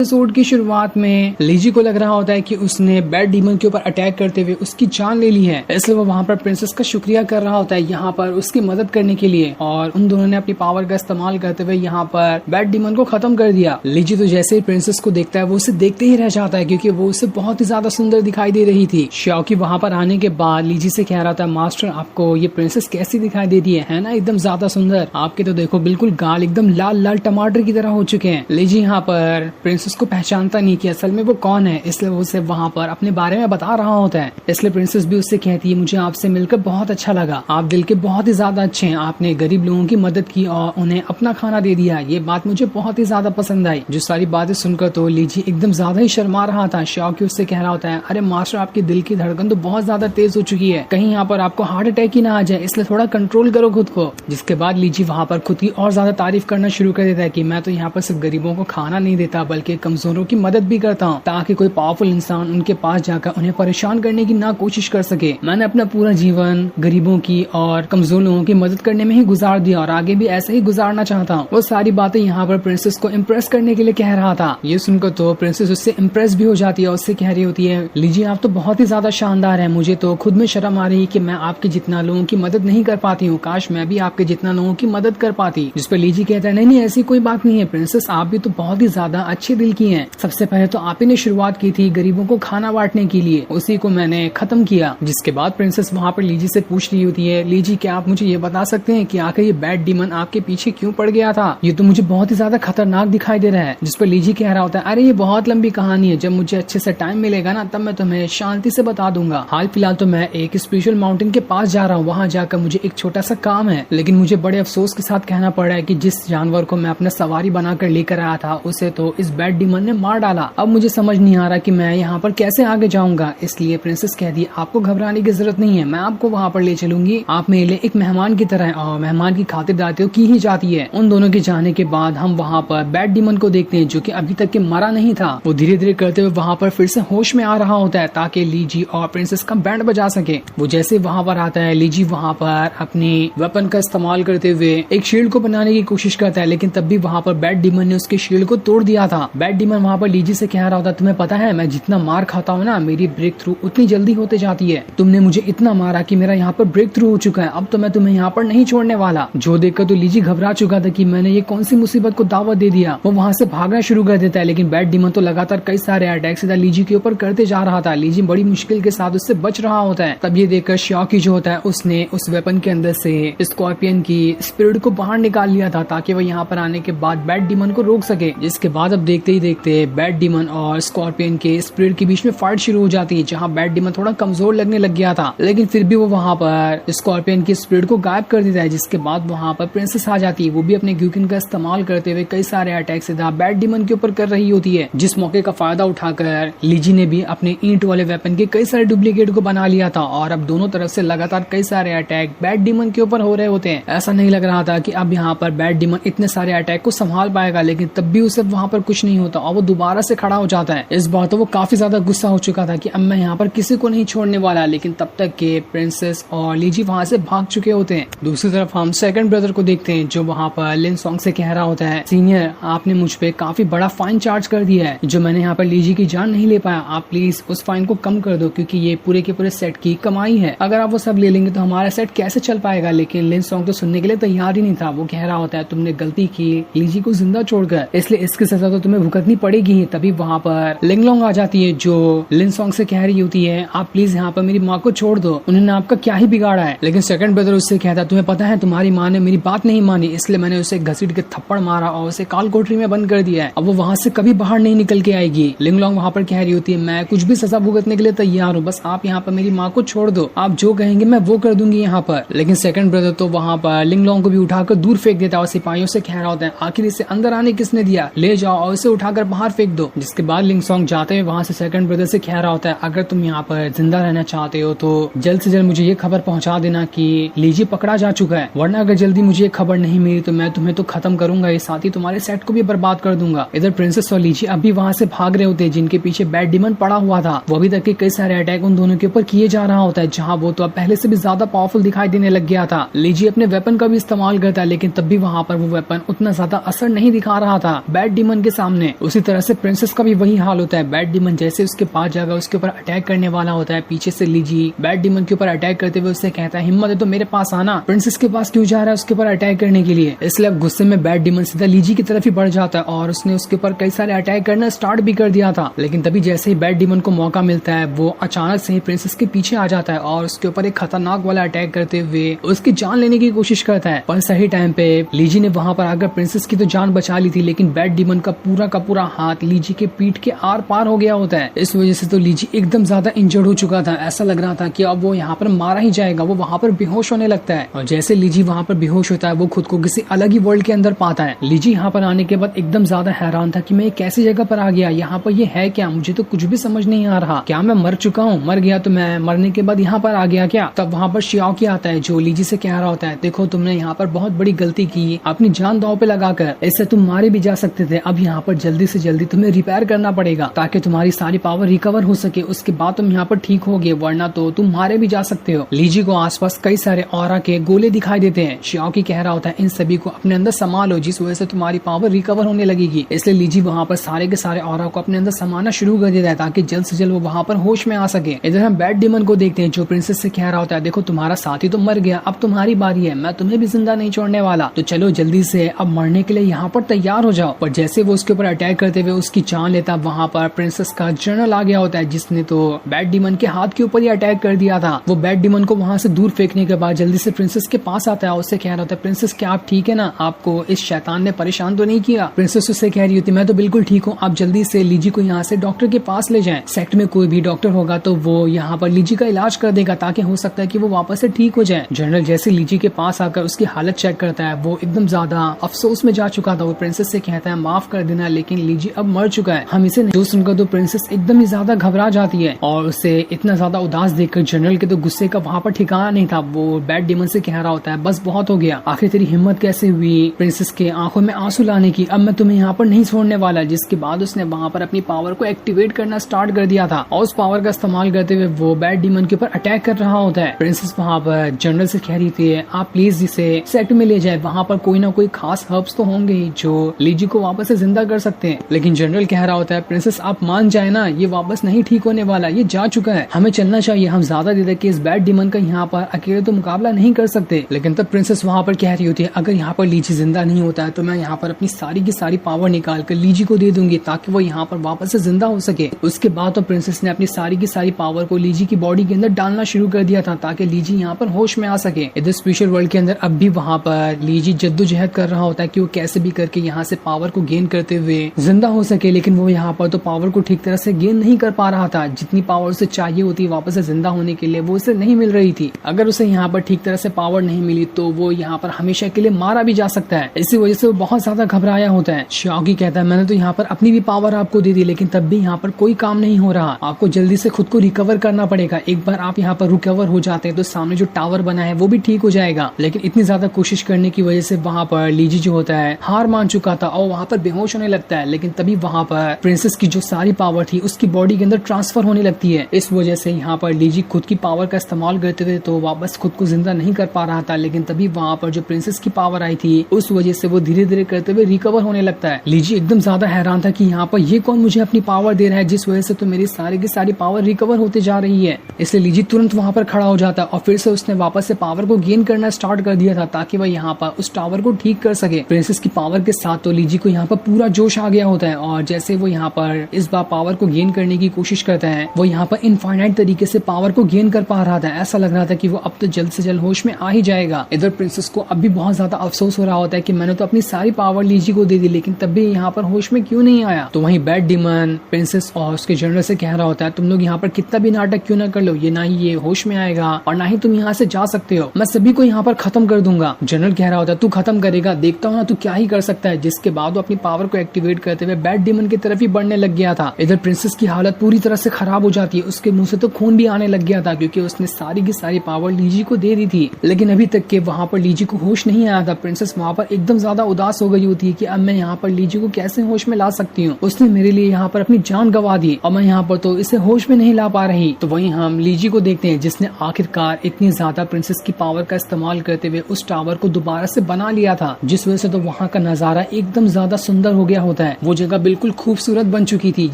Episode की शुरुआत में लीजी को लग रहा होता है कि उसने बैड डीमन के ऊपर अटैक करते हुए उसकी जान ले ली है, इसलिए वो वहाँ पर प्रिंसेस का शुक्रिया कर रहा होता है यहाँ पर उसकी मदद करने के लिए। और उन दोनों ने अपनी पावर का इस्तेमाल करते हुए यहाँ पर बैड डीमन को खत्म कर दिया। लीजी तो जैसे ही प्रिंसेस को देखता है वो उसे देखते ही रह जाता है, क्योंकि वो उसे बहुत ही ज्यादा सुंदर दिखाई दे रही थी। श्याओकी वहाँ पर आने के बाद लीजी से कह रहा था, मास्टर आपको ये प्रिंसेस कैसी दिखाई दे रही है ना, एकदम ज्यादा सुंदर। आपके तो देखो बिल्कुल गाल एकदम लाल लाल टमाटर की तरह हो चुके हैं। लीजी यहाँ पर प्रिंसेस को पहचानता नहीं कि असल में वो कौन है, इसलिए वो उसे वहाँ पर अपने बारे में बता रहा होता है। इसलिए प्रिंसेस भी उससे कहती है, मुझे आपसे मिलकर बहुत अच्छा लगा, आप दिल के बहुत ही ज्यादा अच्छे हैं, आपने गरीब लोगों की मदद की और उन्हें अपना खाना दे दिया, ये बात मुझे बहुत ही ज्यादा पसंद आई। जो सारी बातें सुनकर तो लीजी एकदम ज्यादा ही शर्मा रहा था। श्याओकी उससे कह रहा होता है, अरे मास्टर आपके दिल की धड़कन तो बहुत ज्यादा तेज हो चुकी है, कहीं यहाँ पर आपको हार्ट अटैक ही ना आ जाए, इसलिए थोड़ा कंट्रोल करो खुद को। जिसके बाद लीजी वहाँ पर खुद की और ज्यादा तारीफ करना शुरू कर देता है कि मैं तो यहाँ पर सिर्फ गरीबों को खाना नहीं देता बल्कि कमजोरों की मदद भी करता हूँ, ताकि कोई पावरफुल इंसान उनके पास जाकर उन्हें परेशान करने की ना कोशिश कर सके। मैंने अपना पूरा जीवन गरीबों की और कमजोर लोगों की मदद करने में ही गुजार दिया और आगे भी ऐसे ही गुजारना चाहता हूँ। वो सारी बातें यहाँ पर प्रिंसेस को इम्प्रेस करने के लिए कह रहा था। ये सुनकर तो प्रिंसेस उससे इम्प्रेस भी हो जाती है और उससे कह रही होती है, लीजिए आप तो बहुत ही ज्यादा शानदार है, मुझे तो खुद में शर्म आ रही है कि मैं आपके जितना लोगों की मदद नहीं कर पाती हूँ, काश मैं भी आपके जितना लोगों की मदद कर पाती। जिस पर लीजी कहता है, नहीं ऐसी कोई बात नहीं है प्रिंसेस, आप भी तो बहुत ही ज्यादा अच्छे दिल की हैं। सबसे पहले तो आप ही ने शुरुआत की थी गरीबों को खाना बांटने के लिए, उसी को मैंने खत्म किया। जिसके बाद प्रिंसेस वहाँ पर लीजी से पूछ रही होती है, लीजी क्या आप मुझे ये बता सकते हैं कि आखिर ये बैड डीमन आपके पीछे क्यों पड़ गया था, ये तो मुझे बहुत ही ज्यादा खतरनाक दिखाई दे रहा है। जिस पर लीजी कह रहा होता है, अरे ये बहुत लंबी कहानी है, जब मुझे अच्छे से टाइम मिलेगा ना तब मैं तुम्हें शांति से बता दूंगा। हाल फिलहाल तो मैं एक स्पिरिचुअल माउंटेन के पास जा रहा हूँ, वहाँ जाकर मुझे एक छोटा सा काम है, लेकिन मुझे बड़े अफसोस के साथ कहना पड़ रहा है कि जिस जानवर को मैं अपना सवारी बनाकर लेकर आया था उसे तो इस बैड डीमन ने मार डाला। अब मुझे समझ नहीं आ रहा कि मैं यहाँ पर कैसे आगे जाऊंगा। इसलिए प्रिंसेस कह दी, आपको घबराने की जरूरत नहीं है, मैं आपको वहाँ पर ले चलूंगी, आप मेरे लिए एक मेहमान की तरह और मेहमान की खातिरदारी की ही जाती है। उन दोनों के जाने के बाद हम वहाँ पर बैड डीमन को देखते हैं, जो कि अभी तक के मरा नहीं था। वो धीरे धीरे करते हुए वहाँ पर फिर से होश में आ रहा होता है ताकि लीजी और प्रिंसेस का बैंड बजा सके। वो जैसे वहाँ पर आता है, लीजी वहाँ पर अपनी वेपन का इस्तेमाल करते हुए एक शील्ड को बनाने की कोशिश करता है, लेकिन तब भी वहाँ पर बैड डीमन ने उसके शील्ड को तोड़ दिया था। बैड डीमन वहाँ पर लीजी से कह रहा होता, तुम्हें पता है मैं जितना मार खाता हूँ ना मेरी ब्रेक थ्रू उतनी जल्दी होते जाती है, तुमने मुझे इतना मारा कि मेरा यहाँ पर ब्रेक थ्रू हो चुका है, अब तो मैं तुम्हें यहाँ पर नहीं छोड़ने वाला। जो देखकर तो लीजी घबरा चुका था कि मैंने ये कौन सी मुसीबत को दावत दे दिया। वो वहाँ से भागना शुरू कर देता है, लेकिन बैड डीमन तो लगातार कई सारे अटैक सीधा लीजी के ऊपर करते जा रहा था। लीजी बड़ी मुश्किल के साथ उससे बच रहा होता है। तब ये देखकर श्याओकी जो होता है उसने उस वेपन के अंदर से स्कॉर्पियन की स्पिरिट को बाहर निकाल लिया था ताकि वो यहाँ पर आने के बाद बैड डीमन को रोक सके। जिसके बाद अब देखते ही देखते बैड डीमन और स्कॉर्पियन के स्पिरिट के बीच में फाइट शुरू हो जाती है, जहाँ बैड डीमन थोड़ा कमजोर लगने लग गया था, लेकिन फिर भी वो वहाँ पर स्कॉर्पियन की स्पिरिट को गायब कर देता है। जिसके बाद वहाँ पर प्रिंसेस आ जाती है, वो भी अपने ग्यूकिन का इस्तेमाल करते हुए कई सारे अटैक सीधा बैड डीमन के ऊपर कर रही होती है। जिस मौके का फायदा उठाकर लीजी ने भी अपने ईंट वाले वेपन के कई सारे डुप्लीकेट को बना लिया था और अब दोनों तरफ से लगातार कई सारे अटैक बैड डीमन के ऊपर हो रहे होते हैं। ऐसा नहीं लग रहा था कि अब यहाँ पर बैड डीमन इतने सारे अटैक को संभाल पाएगा, लेकिन तब भी उसे वहाँ पर कुछ नहीं होता और वो दोबारा से खड़ा हो जाता है। इस बार तो वो काफी ज्यादा गुस्सा हो चुका था कि अब मैं यहाँ पर किसी को नहीं छोड़ने वाला, लेकिन तब तक के प्रिंसेस और लीजी वहाँ से भाग चुके होते हैं। दूसरी तरफ हम सेकंड ब्रदर को देखते हैं, जो वहाँ पर लिन सॉन्ग से कह रहा होता है, सीनियर आपने मुझ पे काफी बड़ा फाइन चार्ज कर दिया है, जो मैंने यहाँ पर लीजी की जान नहीं ले पाया, आप प्लीज उस फाइन को कम कर दो, क्योंकि ये पूरे के पूरे सेट की कमाई है, अगर आप वो सब ले लेंगे तो हमारा सेट कैसे चल पाएगा। लेकिन लिन सॉन्ग तो सुनने के लिए तैयार ही नहीं था। वो कह रहा होता है, तुमने गलती की लीजी को जिंदा छोड़कर, इसलिए इसकी सजा तो तुम्हें भुगतनी पड़ेगी ही। तभी वहाँ पर लिंगलोंग आ जाती है, जो लिन सॉन्ग से कह रही होती है, आप प्लीज यहाँ पर मेरी माँ को छोड़ दो, उन्होंने आपका क्या ही बिगाड़ा है। लेकिन सेकंड ब्रदर उससे कहता है, तुम्हें पता है तुम्हारी माँ ने मेरी बात नहीं मानी, इसलिए मैंने उसे घसीट के थप्पड़ मारा और उसे काल कोठरी में बंद कर दिया है, अब वो वहाँ से कभी बाहर नहीं निकल के आएगी। लिंगलोंग वहाँ पर कह रही होती है, मैं कुछ भी सजा भुगतने के लिए तैयार हूँ, बस आप यहाँ पर मेरी माँ को छोड़ दो, आप जो कहेंगे मैं वो कर दूंगी यहाँ पर। लेकिन सेकंड ब्रदर तो वहाँ पर लिंगलोंग को भी उठाकर दूर फेंक देता है और सिपाहियों से कह रहा होता है, आखिर इसे अंदर आने किसने दिया, ले जाओ और इसे उठाकर बाहर फेंक दो। जिसके बाद लिंग सॉन्ग जाते हैं वहाँ से सेकंड ब्रदर से कह रहा होता है, अगर तुम यहाँ पर जिंदा रहना चाहते हो तो जल्द से जल्द मुझे ये खबर पहुँचा देना कि लीजी पकड़ा जा चुका है, वरना अगर जल्दी मुझे ये खबर नहीं मिली तो मैं तुम्हें तो खत्म करूंगा, ये साथ ही तुम्हारे सेट को भी बर्बाद कर दूंगा। इधर प्रिंसेस और लीजी अभी वहाँ से भाग रहे होते हैं, जिनके पीछे बैड डीमन पड़ा हुआ था। वो अभी तक के कई सारे अटैक उन दोनों के ऊपर किए जा रहा होता है, जहाँ वो तो अब पहले से भी ज्यादा पावरफुल दिखाई देने लग गया था। लीजी अपने वेपन का भी इस्तेमाल करता है, लेकिन तब भी वहाँ पर वो वेपन उतना ज्यादा असर नहीं दिखा रहा था बैड डीमन के सामने। हैं। उसी तरह से प्रिंसेस का भी वही हाल होता है। बैड डीमन जैसे उसके पास जाकर उसके ऊपर अटैक करने वाला होता है, पीछे से लीजी बैड डीमन के ऊपर अटैक करते हुए उससे कहता है हिम्मत है तो मेरे पास आना। प्रिंसेस के पास क्यों जा रहा है उसके ऊपर अटैक करने के लिए? इसलिए अब गुस्से में बैड डीमन सीधा लीजी की तरफ ही बढ़ जाता है और उसने उसके ऊपर कई सारे अटैक करना स्टार्ट भी कर दिया था। लेकिन तभी जैसे ही बैड डीमन को मौका मिलता है वो अचानक से ही प्रिंसेस के पीछे आ जाता है और उसके ऊपर एक खतरनाक वाला अटैक करते हुए उसकी जान लेने की कोशिश करता है। पर सही टाइम पे लीजी ने वहां पर आकर प्रिंसेस की तो जान बचा ली थी, लेकिन बैड डीमन का पूरा हाथ लीजी के पीठ के आर पार हो गया होता है। इस वजह से तो लीजी एकदम ज्यादा इंजर्ड हो चुका था। ऐसा लग रहा था कि अब वो यहाँ पर मारा ही जाएगा। वो वहाँ पर बेहोश होने लगता है और जैसे लीजी वहाँ पर बेहोश होता है वो खुद को किसी अलग ही वर्ल्ड के अंदर पाता है। लीजी यहाँ पर आने के बाद एकदम ज्यादा हैरान था कि मैं कैसी जगह पर आ गया, यहाँ पर ये है क्या? मुझे तो कुछ भी समझ नहीं आ रहा। क्या मैं मर चुका हूँ? मर गया तो मैं मरने के बाद यहाँ पर आ गया क्या? तब वहाँ पर शियाओकी आता है जो लीजी से कह रहा होता है देखो तुमने यहाँ पर बहुत बड़ी गलती की, अपनी जान दांव पे लगाकर। इससे तुम मारे भी जा सकते थे। अब यहाँ पर जल्दी से जल्दी तुम्हें रिपेयर करना पड़ेगा ताकि तुम्हारी सारी पावर रिकवर हो सके, उसके बाद तुम यहाँ पर ठीक होगे, वरना तो तुम मारे भी जा सकते हो। लीजी को आसपास कई सारे ऑरा के गोले दिखाई देते हैं। शियाओकी कह रहा होता है इन सभी को अपने अंदर संभालो जिस वजह से तुम्हारी पावर रिकवर होने लगेगी। इसलिए लीजी वहाँ पर सारे के सारे ऑरा को अपने अंदर समाना शुरू कर देता है ताकि जल्द से जल्द वो वहाँ पर होश में आ सके। इधर हम बैड डीमन को देखते हैं जो प्रिंसेस से कह रहा होता है देखो तुम्हारा साथी तो मर गया, अब तुम्हारी बारी है, मैं तुम्हें भी जिंदा नहीं छोड़ने वाला, तो चलो जल्दी से अब मरने के लिए यहाँ पर तैयार हो जाओ। पर जैसे वो उसके ऊपर अटैक करते हुए उसकी जान लेता वहाँ पर प्रिंसेस का जनरल आ गया होता है जिसने तो बैड डीमन के हाथ के ऊपर ही अटैक कर दिया था। वो बैड डीमन को वहाँ से दूर फेंकने के बाद जल्दी से प्रिंसेस के पास आता है और उससे कह रहा होता है प्रिंसेस क्या आप ठीक है ना, आपको इस शैतान ने परेशान तो नहीं किया? प्रिंसेस उससे कह रही होती मैं तो बिल्कुल ठीक हूँ, आप जल्दी से लीजी को यहाँ से डॉक्टर के पास ले जाएं। सेक्ट में कोई भी डॉक्टर होगा तो वो यहाँ पर लीजी का इलाज कर देगा ताकि हो सकता है कि वो वापस से ठीक हो जाए। जनरल जैसे लीजी के पास आकर उसकी हालत चेक करता है वो एकदम ज्यादा अफसोस में जा चुका था। वो प्रिंसेस से कहता है माफ कर देना लेकिन लीजी अब मर चुका है, हम इसे नहीं। सुनकर तो प्रिंसेस एकदम ही ज्यादा घबरा जाती है और उसे इतना ज्यादा उदास देखकर जनरल के तो गुस्से का वहाँ पर ठिकाना नहीं था। वो बैड डीमन से कह रहा होता है बस बहुत हो गया, आखिर तेरी हिम्मत कैसे हुई प्रिंसेस के आंखों में आंसू लाने की, अब मैं तुम्हें यहाँ पर नहीं छोड़ने वाला। जिसके बाद उसने वहाँ पर अपनी पावर को एक्टिवेट करना स्टार्ट कर दिया था और उस पावर का इस्तेमाल करते हुए वो बैड डीमन के ऊपर अटैक कर रहा होता है। प्रिंसेस वहाँ पर जनरल से कह रही थी आप प्लीज इसे सेट में ले जाए, वहाँ पर कोई ना कोई खास हर्ब्स तो होंगे जो लीजी को वापस से जिंदा कर सकते हैं। लेकिन जनरल कह रहा होता है प्रिंसेस आप मान जाए ना, ये वापस नहीं ठीक होने वाला, ये जा चुका है, हमें चलना चाहिए, हम ज्यादा देर तक इस बैड डीमन का यहाँ पर अकेले तो मुकाबला नहीं कर सकते। लेकिन तब प्रिंसेस वहाँ पर कह रही होती है अगर यहाँ पर लीजी जिंदा नहीं होता है तो मैं यहाँ पर अपनी सारी की सारी पावर निकाल कर लीजी को दे दूंगी ताकि वो यहाँ पर वापस से जिंदा हो सके। उसके बाद तो प्रिंसेस ने अपनी सारी की सारी पावर को लीजी की बॉडी के अंदर डालना शुरू कर दिया था ताकि लीजी यहाँ पर होश में आ सके। इधर स्पेशल वर्ल्ड के अंदर अब भी वहाँ पर लीजी जद्दोजहद कर रहा होता है कि वो कैसे भी करके यहाँ से पावर को गेन करते हुए जिंदा हो सके, लेकिन वो यहाँ पर तो पावर को ठीक तरह से गेन नहीं कर पा रहा था। जितनी पावर उसे चाहिए होती वापस से जिंदा होने के लिए वो उसे नहीं मिल रही थी। अगर उसे यहाँ पर ठीक तरह से पावर नहीं मिली तो वो यहाँ पर हमेशा के लिए मारा भी जा सकता है। इसी वजह से वो बहुत ज्यादा घबराया होता है। शियाओकी कहता है मैंने तो यहाँ पर अपनी भी पावर आपको दे दी लेकिन तब भी यहाँ पर कोई काम नहीं हो रहा, आपको जल्दी से खुद को रिकवर करना पड़ेगा। एक बार आप यहाँ पर रिकवर हो जाते हैं तो सामने जो टावर बना है वो भी ठीक हो जाएगा। लेकिन इतनी ज्यादा कोशिश करने की वजह से वहाँ पर लीजी जो होता है हार मान चुका था और वहाँ पर बेहोश होने लगता है। लेकिन तभी वहाँ पर प्रिंसेस की जो सारी पावर थी उसकी बॉडी के अंदर ट्रांसफर होने लगती है। इस वजह से यहाँ पर लीजी खुद की पावर का इस्तेमाल करते हुए तो वापस खुद को जिंदा नहीं कर पा रहा था। लेकिन तभी वहाँ पर जो प्रिंसेस की पावर आई थी उस वजह से वो धीरे धीरे करते हुए रिकवर होने लगता है। लीजी एकदम ज्यादा हैरान था कि यहाँ पर ये कौन मुझे अपनी पावर दे रहा है जिस वजह से तो मेरी सारी की सारी पावर रिकवर होते जा रही है। इसलिए लीजी तुरंत वहाँ पर खड़ा हो जाता है और फिर से उसने वापस से पावर को गेन करना स्टार्ट कर दिया था ताकि वह यहाँ पर उस टावर को ठीक कर सके। प्रिंसेस की पावर के साथ तो लीजी को यहाँ पर पूरा जोश आ गया होता है और जैसे वो यहाँ पर इस बार पावर को गेन करने की कोशिश करता है वो यहाँ पर इनफाइनाइट तरीके से पावर को गेन कर पा रहा था। ऐसा लग रहा था कि वो अब तो जल्द से जल्द होश में आ ही जाएगा। इधर प्रिंसेस को अब भी बहुत ज्यादा अफसोस हो रहा होता है कि मैंने तो अपनी सारी पावर लीजी को दे दी लेकिन तब भी यहाँ पर होश में क्यों नहीं आया। तो वहीं बैड डीमन प्रिंसेस और उसके जनरल से कह रहा होता है तुम लोग यहाँ पर कितना भी नाटक क्यों ना कर लो, ये ना ही ये होश में आएगा और ना ही तुम यहाँ से जा सकते हो, मैं सभी को यहाँ पर खत्म कर दूंगा। जनरल कह रहा होता है तू खत्म करेगा, देखता हूँ ना तू क्या ही कर सकता है। जिसके बाद वो अपनी पावर को एक्टिवेट करते हुए बैड डीमन की तरफ ही बढ़ने लग गया था। इधर प्रिंसेस की हालत पूरी तरह से खराब हो जाती है, उसके मुंह से तो खून भी आने लग गया था क्योंकि उसने सारी की सारी पावर लीजी को दे दी थी। लेकिन अभी तक के वहाँ पर लीजी को होश नहीं आया था। प्रिंसेस वहाँ पर एकदम ज्यादा उदास हो गई होती है कि अब मैं यहाँ पर लीजी को कैसे होश में ला सकती हूँ, उसने मेरे लिए यहाँ पर अपनी जान गंवा दी और मैं यहाँ पर तो इसे होश में नहीं ला पा रही। तो वहीं हम लीजी को देखते हैं जिसने आखिरकार इतनी ज्यादा प्रिंसेस की पावर का इस्तेमाल करते हुए उस टावर को दोबारा से बना लिया था जिस वजह से तो वहाँ का नजारा एकदम ज्यादा सुंदर हो गया होता होता है वो जगह बिल्कुल खूबसूरत बन चुकी थी।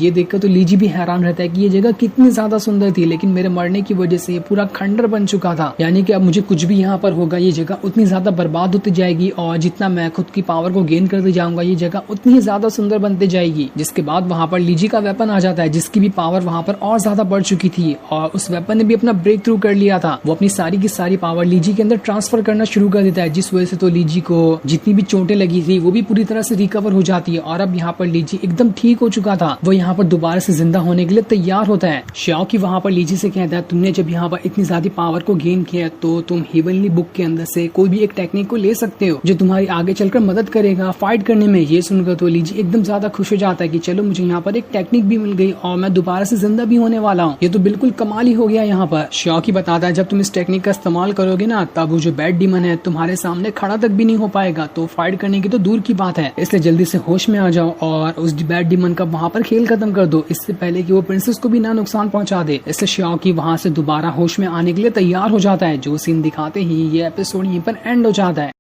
ये देखकर तो लीजी भी हैरान रहता है कि ये जगह कितनी ज्यादा सुंदर थी, लेकिन मेरे मरने की वजह से ये पूरा खंडर बन चुका था। यानी कि अब मुझे कुछ भी यहाँ पर होगा ये जगह उतनी ज्यादा बर्बाद होती जाएगी, और जितना मैं खुद की पावर को गेन करते जाऊंगा ये जगह उतनी ही ज्यादा सुंदर बनती जाएगी। जिसके बाद वहाँ पर लीजी का वेपन आ जाता है, जिसकी भी पावर वहाँ पर और ज्यादा बढ़ चुकी थी, और उस वेपन ने भी अपना ब्रेक थ्रू कर लिया था। वो अपनी सारी की सारी पावर लीजी के अंदर ट्रांसफर करना शुरू कर देता है, जिस वजह से तो लीजी को जितनी भी चोटें लगी थी वो भी पूरी तरह से रिकवर हो जाती है। और अब यहाँ पर लीजी एकदम ठीक हो चुका था, वो यहाँ पर दोबारा से जिंदा होने के लिए तैयार होता है। शाओकी वहाँ पर लीजी से कहता है तुमने जब यहाँ पर इतनी ज्यादा पावर को गेन किया तो तुम हेवनली बुक के अंदर से कोई भी एक टेक्निक को ले सकते हो जो तुम्हारी आगे चलकर मदद करेगा फाइट करने में। ये सुनकर तो लीजी एकदम ज्यादा खुश हो जाता है कि चलो मुझे यहाँ पर एक टेक्निक भी मिल गई और मैं दोबारा से जिंदा भी होने वाला हूँ, ये तो बिल्कुल कमाल ही हो गया। यहाँ पर शाओकी बताता है जब तुम इस टेक्निक का इस्तेमाल करोगे ना तब वो जो बैड डीमन है तुम्हारे सामने खड़ा तक भी नहीं हो पाएगा, तो फाइट करने की तो दूर की बात है। इसलिए जल्दी से होश में आ जाओ और उस बैड डीमन का वहाँ पर खेल खत्म कर दो, इससे पहले कि वो प्रिंसेस को भी ना नुकसान पहुंचा दे। इससे शाओकी वहाँ से दोबारा होश में आने के लिए तैयार हो जाता है। जो सीन दिखाते ही ये एपिसोड यहीं पर एंड हो जाता है।